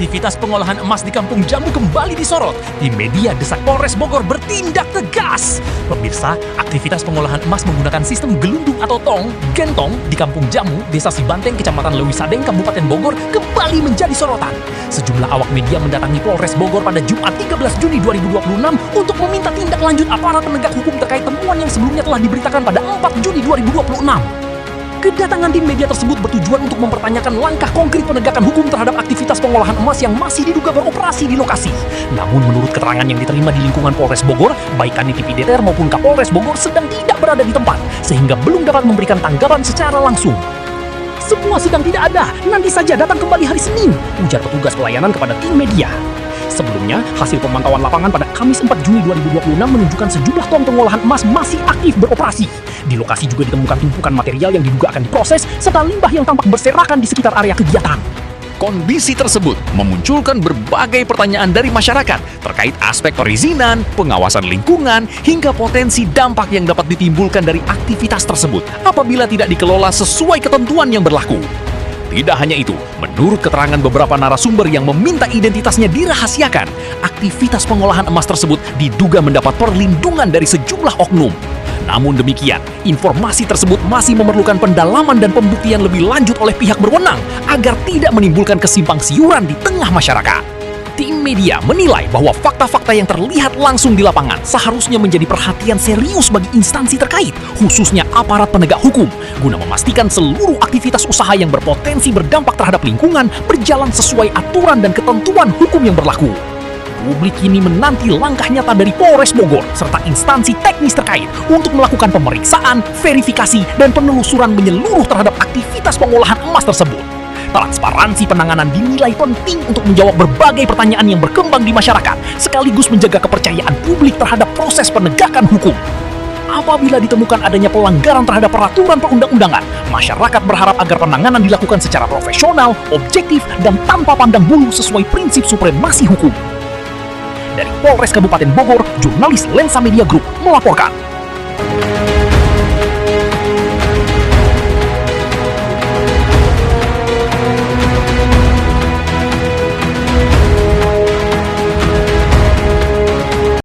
Aktivitas pengolahan emas di Kampung Jamu kembali disorot. Tim media desak Polres Bogor bertindak tegas. Pemirsa, aktivitas pengolahan emas menggunakan sistem gelundung atau tong, gentong di Kampung Jamu, Desa Sibanteng, Kecamatan Lewisadeng, Kabupaten Bogor kembali menjadi sorotan. Sejumlah awak media mendatangi Polres Bogor pada Jumat 13 Juni 2026 untuk meminta tindak lanjut aparat penegak hukum terkait temuan yang sebelumnya telah diberitakan pada 4 Juni 2026. Kedatangan tim media tersebut bertujuan untuk mempertanyakan langkah konkret penegakan hukum terhadap aktivitas pengolahan emas yang masih diduga beroperasi di lokasi. Namun menurut keterangan yang diterima di lingkungan Polres Bogor, baik Kanit DPR maupun Kapolres Bogor sedang tidak berada di tempat, sehingga belum dapat memberikan tanggapan secara langsung. Semua sedang tidak ada, nanti saja datang kembali hari Senin, ujar petugas pelayanan kepada tim media. Sebelumnya, hasil pemantauan lapangan pada Kamis 4 Juni 2026 menunjukkan sejumlah tong pengolahan emas masih aktif beroperasi. Di lokasi juga ditemukan tumpukan material yang diduga akan diproses, serta limbah yang tampak berserakan di sekitar area kegiatan. Kondisi tersebut memunculkan berbagai pertanyaan dari masyarakat terkait aspek perizinan, pengawasan lingkungan, hingga potensi dampak yang dapat ditimbulkan dari aktivitas tersebut apabila tidak dikelola sesuai ketentuan yang berlaku. Tidak hanya itu, menurut keterangan beberapa narasumber yang meminta identitasnya dirahasiakan, aktivitas pengolahan emas tersebut diduga mendapat perlindungan dari sejumlah oknum. Namun demikian, informasi tersebut masih memerlukan pendalaman dan pembuktian lebih lanjut oleh pihak berwenang agar tidak menimbulkan kesimpang siuran di tengah masyarakat. Tim media menilai bahwa fakta-fakta yang terlihat langsung di lapangan seharusnya menjadi perhatian serius bagi instansi terkait, khususnya aparat penegak hukum, guna memastikan seluruh aktivitas usaha yang berpotensi berdampak terhadap lingkungan berjalan sesuai aturan dan ketentuan hukum yang berlaku. Publik kini menanti langkah nyata dari Polres Bogor serta instansi teknis terkait untuk melakukan pemeriksaan, verifikasi, dan penelusuran menyeluruh terhadap aktivitas pengolahan emas tersebut. Transparansi penanganan dinilai penting untuk menjawab berbagai pertanyaan yang berkembang di masyarakat, sekaligus menjaga kepercayaan publik terhadap proses penegakan hukum. Apabila ditemukan adanya pelanggaran terhadap peraturan perundang-undangan, masyarakat berharap agar penanganan dilakukan secara profesional, objektif, dan tanpa pandang bulu sesuai prinsip supremasi hukum. Dari Polres Kabupaten Bogor, jurnalis Lensa Media Group melaporkan.